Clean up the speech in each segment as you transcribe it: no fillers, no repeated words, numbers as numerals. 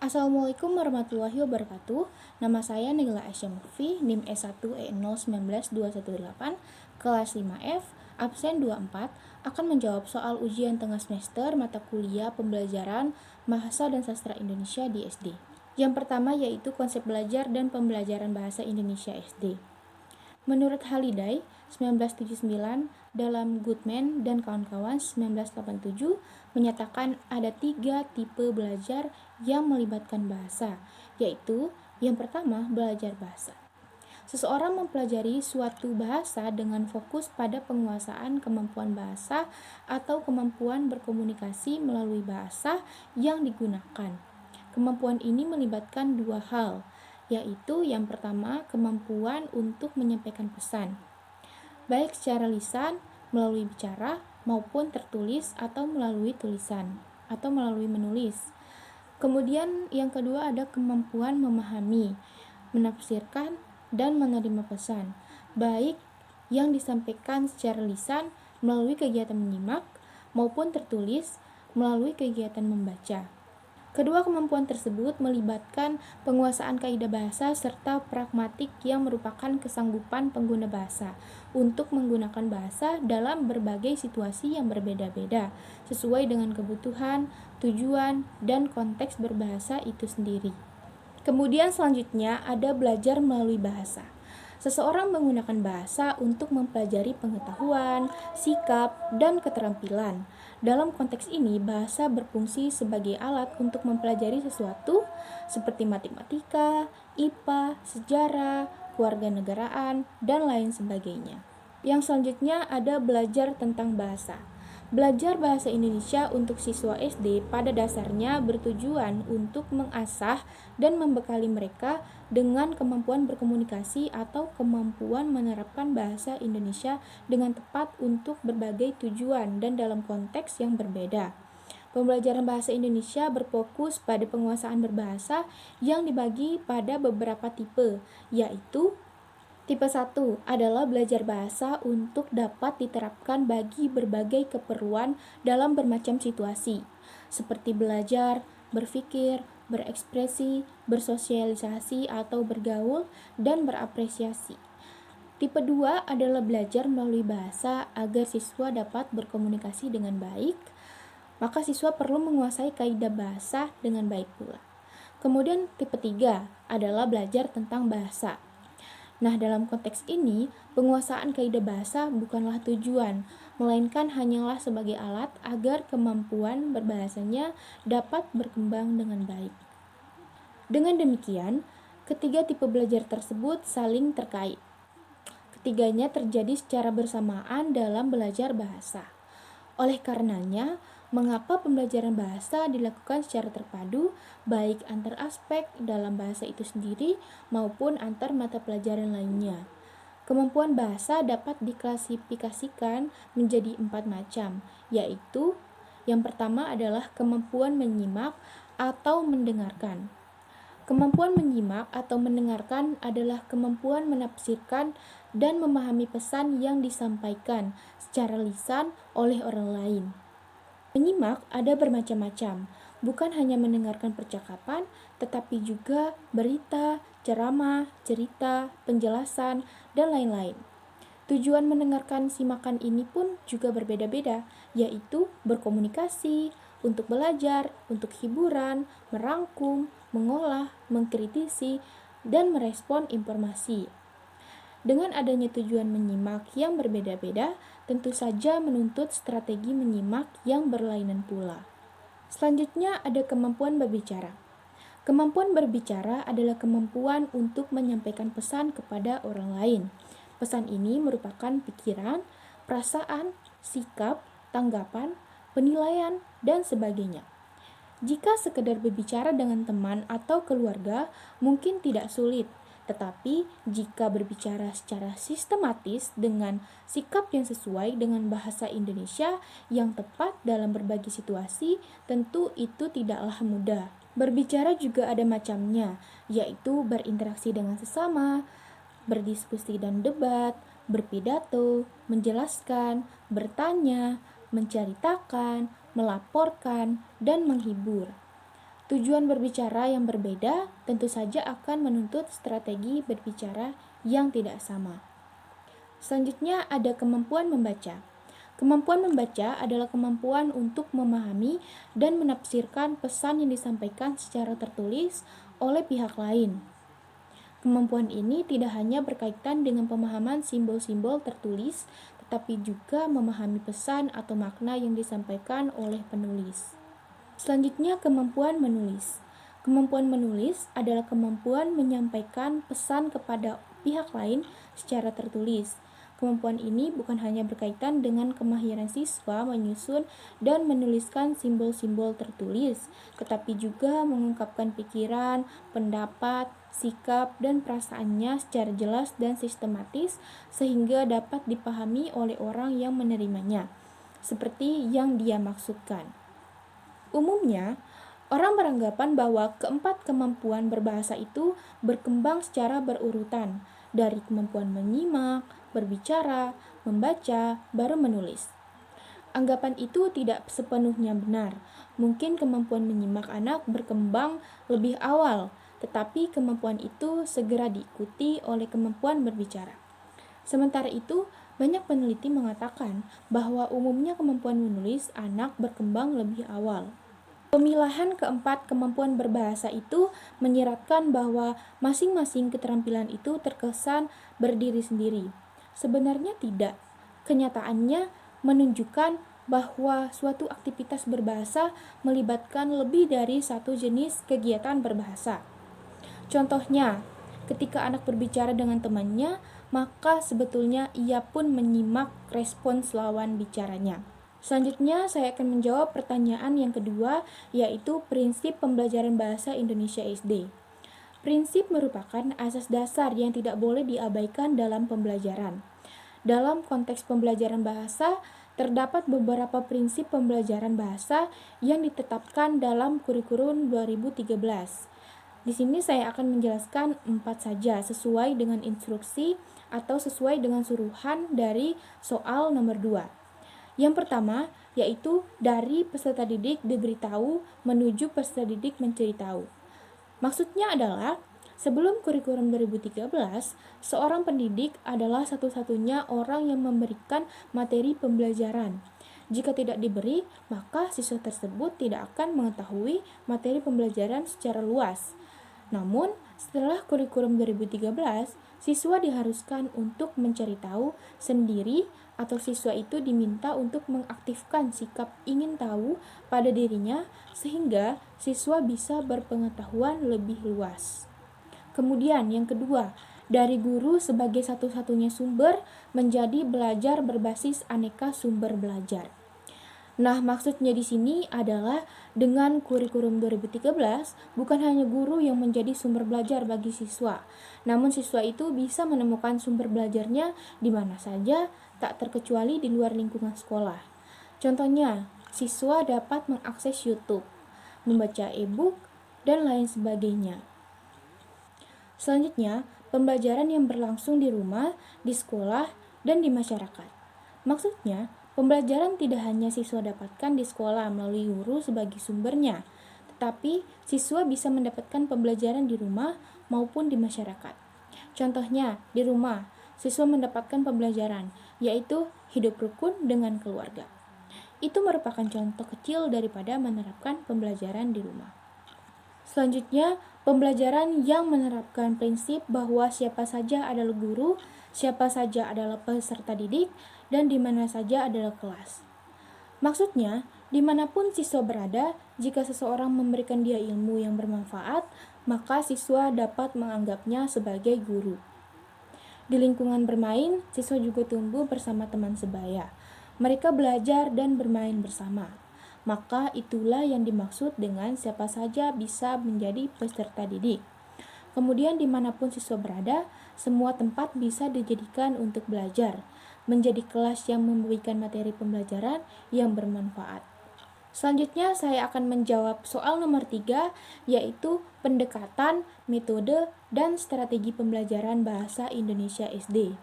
Assalamualaikum warahmatullahi wabarakatuh. Nama saya Nagila Asyamurfi, NIM S1E019218, kelas 5F, absen 24, akan menjawab soal ujian tengah semester mata kuliah pembelajaran Bahasa dan Sastra Indonesia di SD. Yang pertama yaitu konsep belajar dan pembelajaran bahasa Indonesia SD. Menurut Halliday, 1979, dalam Goodman dan kawan-kawan 1987, menyatakan ada 3 tipe belajar yang melibatkan bahasa, yaitu yang pertama, belajar bahasa. Seseorang mempelajari suatu bahasa dengan fokus pada penguasaan kemampuan bahasa atau kemampuan berkomunikasi melalui bahasa yang digunakan. Kemampuan ini melibatkan 2 hal, yaitu yang pertama, kemampuan untuk menyampaikan pesan, baik secara lisan, melalui bicara, maupun tertulis atau melalui tulisan, atau melalui menulis. Kemudian yang kedua ada kemampuan memahami, menafsirkan, dan menerima pesan, baik yang disampaikan secara lisan melalui kegiatan menyimak, maupun tertulis melalui kegiatan membaca. Kedua kemampuan tersebut melibatkan penguasaan kaidah bahasa serta pragmatik yang merupakan kesanggupan pengguna bahasa untuk menggunakan bahasa dalam berbagai situasi yang berbeda-beda sesuai dengan kebutuhan, tujuan, dan konteks berbahasa itu sendiri. Kemudian selanjutnya ada belajar melalui bahasa. Seseorang menggunakan bahasa untuk mempelajari pengetahuan, sikap, dan keterampilan. Dalam konteks ini, bahasa berfungsi sebagai alat untuk mempelajari sesuatu seperti matematika, IPA, sejarah, kewarganegaraan, dan lain sebagainya. Yang selanjutnya ada belajar tentang bahasa. Belajar bahasa Indonesia untuk siswa SD pada dasarnya bertujuan untuk mengasah dan membekali mereka dengan kemampuan berkomunikasi atau kemampuan menerapkan bahasa Indonesia dengan tepat untuk berbagai tujuan dan dalam konteks yang berbeda. Pembelajaran bahasa Indonesia berfokus pada penguasaan berbahasa yang dibagi pada beberapa tipe, yaitu tipe 1 adalah belajar bahasa untuk dapat diterapkan bagi berbagai keperluan dalam bermacam situasi, seperti belajar, berpikir, berekspresi, bersosialisasi atau bergaul, dan berapresiasi. Tipe 2 adalah belajar melalui bahasa agar siswa dapat berkomunikasi dengan baik, maka siswa perlu menguasai kaidah bahasa dengan baik pula. Kemudian tipe 3 adalah belajar tentang bahasa. Nah, dalam konteks ini, penguasaan kaidah bahasa bukanlah tujuan, melainkan hanyalah sebagai alat agar kemampuan berbahasanya dapat berkembang dengan baik. Dengan demikian, ketiga tipe belajar tersebut saling terkait. Ketiganya terjadi secara bersamaan dalam belajar bahasa. Oleh karenanya, mengapa pembelajaran bahasa dilakukan secara terpadu, baik antar aspek dalam bahasa itu sendiri maupun antar mata pelajaran lainnya. Kemampuan bahasa dapat diklasifikasikan menjadi 4 macam, yaitu yang pertama adalah kemampuan menyimak atau mendengarkan. Kemampuan menyimak atau mendengarkan adalah kemampuan menafsirkan dan memahami pesan yang disampaikan secara lisan oleh orang lain. Menyimak ada bermacam-macam, bukan hanya mendengarkan percakapan, tetapi juga berita, ceramah, cerita, penjelasan, dan lain-lain. Tujuan mendengarkan simakan ini pun juga berbeda-beda, yaitu berkomunikasi, untuk belajar, untuk hiburan, merangkum, mengolah, mengkritisi, dan merespon informasi. Dengan adanya tujuan menyimak yang berbeda-beda, tentu saja menuntut strategi menyimak yang berlainan pula. Selanjutnya ada kemampuan berbicara. Kemampuan berbicara adalah kemampuan untuk menyampaikan pesan kepada orang lain. Pesan ini merupakan pikiran, perasaan, sikap, tanggapan, penilaian, dan sebagainya. Jika sekedar berbicara dengan teman atau keluarga, mungkin tidak sulit. Tetapi jika berbicara secara sistematis dengan sikap yang sesuai dengan bahasa Indonesia yang tepat dalam berbagai situasi, tentu itu tidaklah mudah. Berbicara juga ada macamnya, yaitu berinteraksi dengan sesama, berdiskusi dan debat, berpidato, menjelaskan, bertanya, menceritakan, melaporkan, dan menghibur. Tujuan berbicara yang berbeda tentu saja akan menuntut strategi berbicara yang tidak sama. Selanjutnya ada kemampuan membaca. Kemampuan membaca adalah kemampuan untuk memahami dan menafsirkan pesan yang disampaikan secara tertulis oleh pihak lain. Kemampuan ini tidak hanya berkaitan dengan pemahaman simbol-simbol tertulis, tetapi juga memahami pesan atau makna yang disampaikan oleh penulis. Selanjutnya, kemampuan menulis. Kemampuan menulis adalah kemampuan menyampaikan pesan kepada pihak lain secara tertulis. Kemampuan ini bukan hanya berkaitan dengan kemahiran siswa menyusun dan menuliskan simbol-simbol tertulis, tetapi juga mengungkapkan pikiran, pendapat, sikap, dan perasaannya secara jelas dan sistematis sehingga dapat dipahami oleh orang yang menerimanya, seperti yang dia maksudkan. Umumnya, orang beranggapan bahwa keempat kemampuan berbahasa itu berkembang secara berurutan, dari kemampuan menyimak, berbicara, membaca, baru menulis. Anggapan itu tidak sepenuhnya benar. Mungkin kemampuan menyimak anak berkembang lebih awal, tetapi kemampuan itu segera diikuti oleh kemampuan berbicara. Sementara itu, banyak peneliti mengatakan bahwa umumnya kemampuan menulis anak berkembang lebih awal. Pemilahan keempat kemampuan berbahasa itu menyiratkan bahwa masing-masing keterampilan itu terkesan berdiri sendiri. Sebenarnya tidak. Kenyataannya menunjukkan bahwa suatu aktivitas berbahasa melibatkan lebih dari satu jenis kegiatan berbahasa. Contohnya, ketika anak berbicara dengan temannya, maka sebetulnya ia pun menyimak respons lawan bicaranya. Selanjutnya, saya akan menjawab pertanyaan yang kedua, yaitu prinsip pembelajaran bahasa Indonesia SD. Prinsip merupakan asas dasar yang tidak boleh diabaikan dalam pembelajaran. Dalam konteks pembelajaran bahasa, terdapat beberapa prinsip pembelajaran bahasa yang ditetapkan dalam kurikulum 2013. Di sini saya akan menjelaskan 4 saja sesuai dengan instruksi atau sesuai dengan suruhan dari soal nomor 2. Yang pertama, yaitu dari peserta didik diberitahu menuju peserta didik mencari tahu. Maksudnya adalah, sebelum kurikulum 2013, seorang pendidik adalah satu-satunya orang yang memberikan materi pembelajaran. Jika tidak diberi, maka siswa tersebut tidak akan mengetahui materi pembelajaran secara luas. Namun, setelah kurikulum 2013, siswa diharuskan untuk mencari tahu sendiri atau siswa itu diminta untuk mengaktifkan sikap ingin tahu pada dirinya sehingga siswa bisa berpengetahuan lebih luas. Kemudian yang kedua, dari guru sebagai satu-satunya sumber menjadi belajar berbasis aneka sumber belajar. Nah, maksudnya di sini adalah dengan kurikulum 2013, bukan hanya guru yang menjadi sumber belajar bagi siswa, namun siswa itu bisa menemukan sumber belajarnya di mana saja, tak terkecuali di luar lingkungan sekolah. Contohnya, siswa dapat mengakses YouTube, membaca e-book, dan lain sebagainya. Selanjutnya, pembelajaran yang berlangsung di rumah, di sekolah, dan di masyarakat. Maksudnya, pembelajaran tidak hanya siswa dapatkan di sekolah melalui guru sebagai sumbernya, tetapi siswa bisa mendapatkan pembelajaran di rumah maupun di masyarakat. Contohnya, di rumah, siswa mendapatkan pembelajaran, yaitu hidup rukun dengan keluarga. Itu merupakan contoh kecil daripada menerapkan pembelajaran di rumah. Selanjutnya, pembelajaran yang menerapkan prinsip bahwa siapa saja adalah guru, siapa saja adalah peserta didik, dan di mana saja adalah kelas. Maksudnya, dimanapun siswa berada, jika seseorang memberikan dia ilmu yang bermanfaat, maka siswa dapat menganggapnya sebagai guru. Di lingkungan bermain, siswa juga tumbuh bersama teman sebaya. Mereka belajar dan bermain bersama. Maka itulah yang dimaksud dengan siapa saja bisa menjadi peserta didik. Kemudian dimanapun siswa berada, semua tempat bisa dijadikan untuk belajar, menjadi kelas yang memberikan materi pembelajaran yang bermanfaat. Selanjutnya saya akan menjawab soal nomor 3, yaitu pendekatan, metode, dan strategi pembelajaran bahasa Indonesia SD.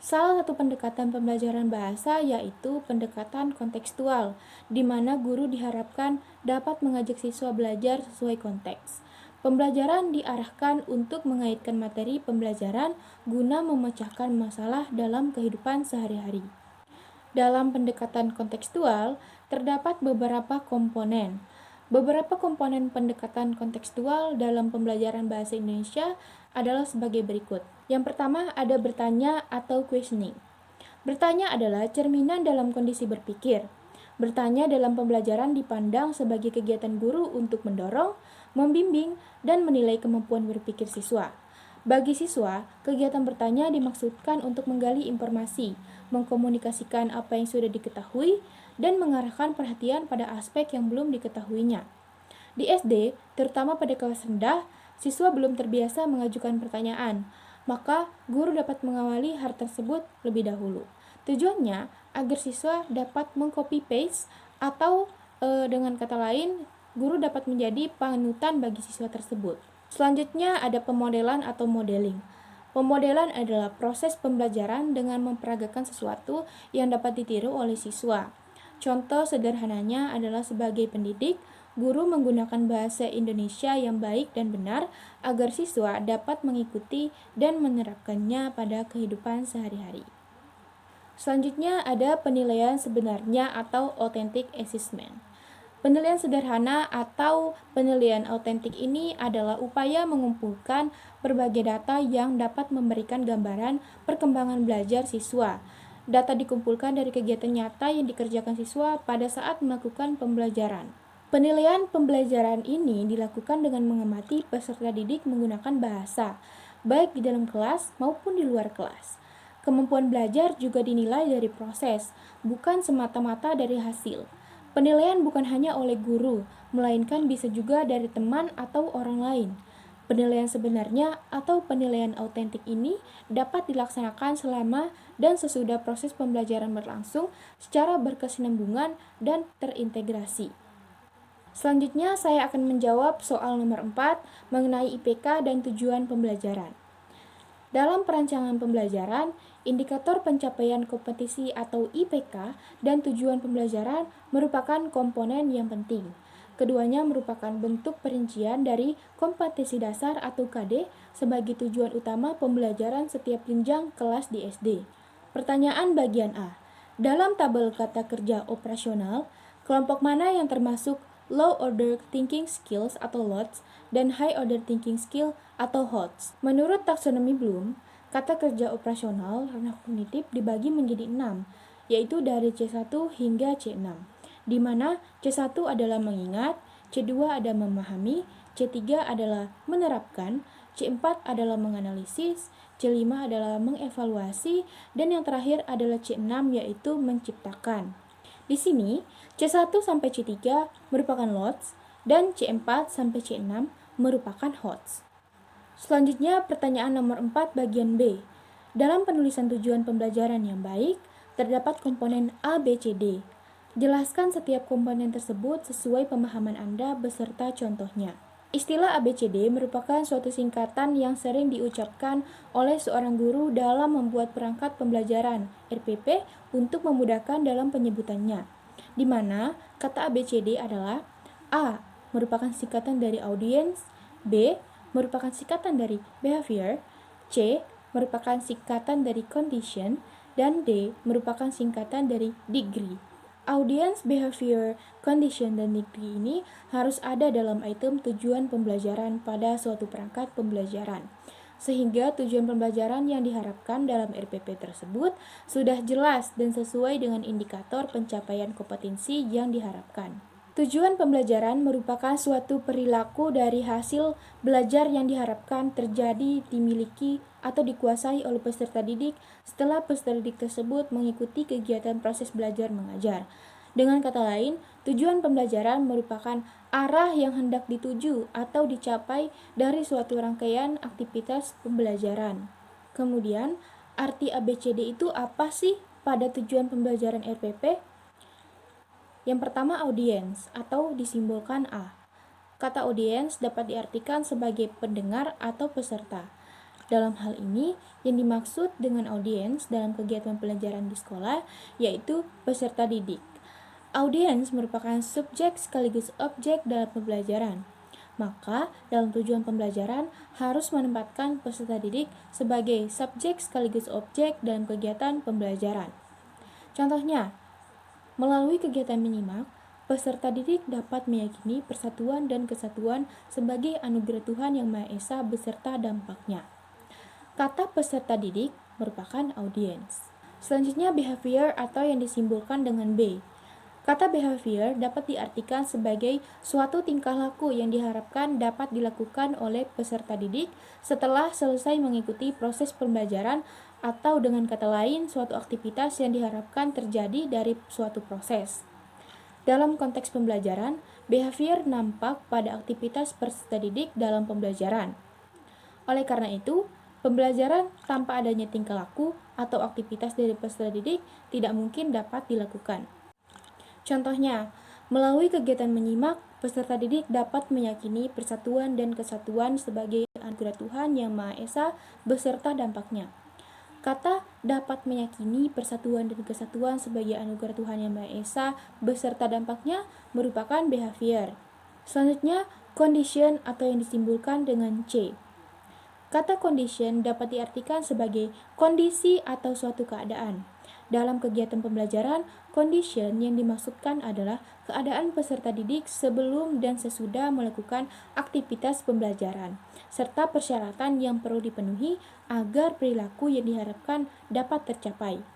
Salah satu pendekatan pembelajaran bahasa yaitu pendekatan kontekstual, di mana guru diharapkan dapat mengajak siswa belajar sesuai konteks. Pembelajaran diarahkan untuk mengaitkan materi pembelajaran guna memecahkan masalah dalam kehidupan sehari-hari. Dalam pendekatan kontekstual, terdapat beberapa komponen. Beberapa komponen pendekatan kontekstual dalam pembelajaran bahasa Indonesia adalah sebagai berikut. Yang pertama ada bertanya atau questioning. Bertanya adalah cerminan dalam kondisi berpikir. Bertanya dalam pembelajaran dipandang sebagai kegiatan guru untuk mendorong, membimbing, dan menilai kemampuan berpikir siswa. Bagi siswa, kegiatan bertanya dimaksudkan untuk menggali informasi, mengkomunikasikan apa yang sudah diketahui, dan mengarahkan perhatian pada aspek yang belum diketahuinya. Di SD, terutama pada kelas rendah, siswa belum terbiasa mengajukan pertanyaan, maka guru dapat mengawali hal tersebut lebih dahulu. Tujuannya agar siswa dapat mengcopy-paste atau dengan kata lain, guru dapat menjadi panutan bagi siswa tersebut. Selanjutnya ada pemodelan atau modeling. Pemodelan adalah proses pembelajaran dengan memperagakan sesuatu yang dapat ditiru oleh siswa. Contoh sederhananya adalah sebagai pendidik, guru menggunakan bahasa Indonesia yang baik dan benar agar siswa dapat mengikuti dan menerapkannya pada kehidupan sehari-hari. Selanjutnya ada penilaian sebenarnya atau authentic assessment. Penilaian sederhana atau penilaian autentik ini adalah upaya mengumpulkan berbagai data yang dapat memberikan gambaran perkembangan belajar siswa. Data dikumpulkan dari kegiatan nyata yang dikerjakan siswa pada saat melakukan pembelajaran. Penilaian pembelajaran ini dilakukan dengan mengamati peserta didik menggunakan bahasa, baik di dalam kelas maupun di luar kelas. Kemampuan belajar juga dinilai dari proses, bukan semata-mata dari hasil. Penilaian bukan hanya oleh guru, melainkan bisa juga dari teman atau orang lain. Penilaian sebenarnya atau penilaian autentik ini dapat dilaksanakan selama dan sesudah proses pembelajaran berlangsung secara berkesinambungan dan terintegrasi. Selanjutnya saya akan menjawab soal nomor 4 mengenai IPK dan tujuan pembelajaran. Dalam perancangan pembelajaran, indikator pencapaian kompetisi atau IPK dan tujuan pembelajaran merupakan komponen yang penting. Keduanya merupakan bentuk perincian dari kompetensi dasar atau KD sebagai tujuan utama pembelajaran setiap jenjang kelas di SD. Pertanyaan bagian A. Dalam tabel kata kerja operasional, kelompok mana yang termasuk low order thinking skills atau LOTS dan high order thinking skill atau HOTS? Menurut taksonomi Bloom, kata kerja operasional ranah kognitif dibagi menjadi 6, yaitu dari C1 hingga C6, di mana C1 adalah mengingat, C2 adalah memahami, C3 adalah menerapkan, C4 adalah menganalisis, C5 adalah mengevaluasi, dan yang terakhir adalah C6 yaitu menciptakan. Di sini, C1 sampai C3 merupakan LOTS dan C4 sampai C6 merupakan HOTS. Selanjutnya, pertanyaan nomor 4 bagian B. Dalam penulisan tujuan pembelajaran yang baik, terdapat komponen A, B, C, D. Jelaskan setiap komponen tersebut sesuai pemahaman Anda beserta contohnya. Istilah ABCD merupakan suatu singkatan yang sering diucapkan oleh seorang guru dalam membuat perangkat pembelajaran RPP untuk memudahkan dalam penyebutannya, di mana kata ABCD adalah A. merupakan singkatan dari audience, B. merupakan singkatan dari behavior, C. merupakan singkatan dari condition, dan D. merupakan singkatan dari degree. Audience, behavior, condition, dan degree ini harus ada dalam item tujuan pembelajaran pada suatu perangkat pembelajaran, sehingga tujuan pembelajaran yang diharapkan dalam RPP tersebut sudah jelas dan sesuai dengan indikator pencapaian kompetensi yang diharapkan. Tujuan pembelajaran merupakan suatu perilaku dari hasil belajar yang diharapkan terjadi, dimiliki, atau dikuasai oleh peserta didik setelah peserta didik tersebut mengikuti kegiatan proses belajar mengajar. Dengan kata lain, tujuan pembelajaran merupakan arah yang hendak dituju atau dicapai dari suatu rangkaian aktivitas pembelajaran. Kemudian, arti ABCD itu apa sih pada tujuan pembelajaran RPP? Yang pertama, audiens atau disimbolkan A. Kata audiens dapat diartikan sebagai pendengar atau peserta. Dalam hal ini, yang dimaksud dengan audiens dalam kegiatan pembelajaran di sekolah yaitu peserta didik. Audiens merupakan subjek sekaligus objek dalam pembelajaran. Maka, dalam tujuan pembelajaran harus menempatkan peserta didik sebagai subjek sekaligus objek dalam kegiatan pembelajaran. Contohnya, melalui kegiatan menyimak, peserta didik dapat meyakini persatuan dan kesatuan sebagai anugerah Tuhan Yang Maha Esa beserta dampaknya. Kata peserta didik merupakan audiens. Selanjutnya, behavior atau yang disimbolkan dengan B. Kata behavior dapat diartikan sebagai suatu tingkah laku yang diharapkan dapat dilakukan oleh peserta didik setelah selesai mengikuti proses pembelajaran, atau dengan kata lain, suatu aktivitas yang diharapkan terjadi dari suatu proses. Dalam konteks pembelajaran, behavior nampak pada aktivitas peserta didik dalam pembelajaran. Oleh karena itu, pembelajaran tanpa adanya tingkah laku atau aktivitas dari peserta didik tidak mungkin dapat dilakukan. Contohnya, melalui kegiatan menyimak, peserta didik dapat meyakini persatuan dan kesatuan sebagai anugerah Tuhan Yang Maha Esa beserta dampaknya. Kata dapat meyakini persatuan dan kesatuan sebagai anugerah Tuhan Yang Maha Esa beserta dampaknya merupakan behavior. Selanjutnya, condition atau yang disimbolkan dengan C. Kata condition dapat diartikan sebagai kondisi atau suatu keadaan. Dalam kegiatan pembelajaran, condition yang dimaksudkan adalah keadaan peserta didik sebelum dan sesudah melakukan aktivitas pembelajaran, serta persyaratan yang perlu dipenuhi agar perilaku yang diharapkan dapat tercapai.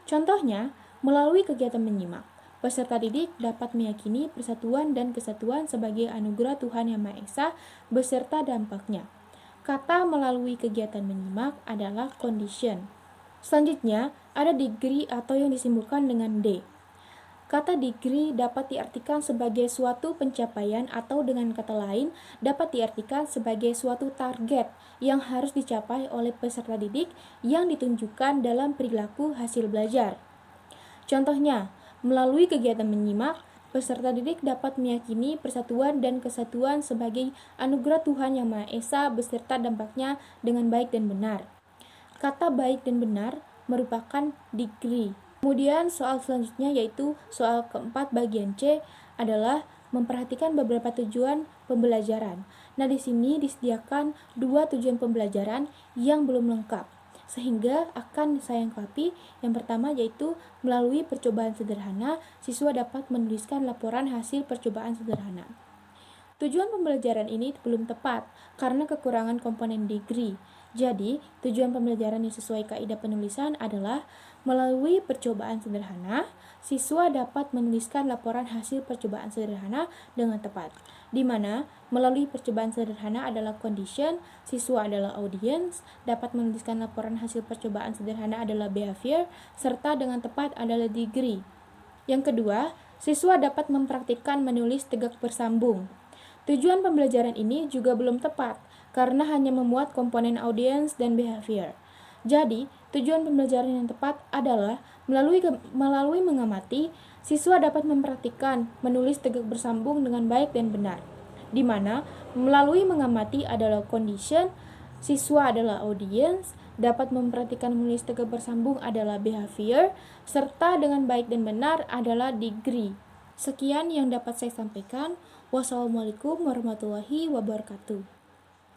Contohnya, melalui kegiatan menyimak, peserta didik dapat meyakini persatuan dan kesatuan sebagai anugerah Tuhan Yang Maha Esa beserta dampaknya. Kata melalui kegiatan menyimak adalah condition. Selanjutnya, ada degree atau yang disimbolkan dengan D. Kata degree dapat diartikan sebagai suatu pencapaian atau dengan kata lain dapat diartikan sebagai suatu target yang harus dicapai oleh peserta didik yang ditunjukkan dalam perilaku hasil belajar. Contohnya, melalui kegiatan menyimak, peserta didik dapat meyakini persatuan dan kesatuan sebagai anugerah Tuhan Yang Maha Esa beserta dampaknya dengan baik dan benar. Kata baik dan benar merupakan degree. Kemudian soal selanjutnya yaitu soal keempat bagian C adalah memperhatikan beberapa tujuan pembelajaran. Nah, di sini disediakan 2 tujuan pembelajaran yang belum lengkap, sehingga akan saya lengkapi. Yang pertama yaitu melalui percobaan sederhana, siswa dapat menuliskan laporan hasil percobaan sederhana. Tujuan pembelajaran ini belum tepat karena kekurangan komponen degree. Jadi, tujuan pembelajaran yang sesuai kaidah penulisan adalah melalui percobaan sederhana, siswa dapat menuliskan laporan hasil percobaan sederhana dengan tepat, di mana melalui percobaan sederhana adalah condition, siswa adalah audience, dapat menuliskan laporan hasil percobaan sederhana adalah behavior, serta dengan tepat adalah degree. Yang kedua, siswa dapat mempraktikkan menulis tegak bersambung. Tujuan pembelajaran ini juga belum tepat karena hanya memuat komponen audience dan behavior. Jadi, tujuan pembelajaran yang tepat adalah melalui mengamati, siswa dapat mempraktikkan menulis tegak bersambung dengan baik dan benar, di mana melalui mengamati adalah condition, siswa adalah audience, dapat mempraktikkan menulis tegak bersambung adalah behavior, serta dengan baik dan benar adalah degree. Sekian yang dapat saya sampaikan. Wassalamualaikum warahmatullahi wabarakatuh.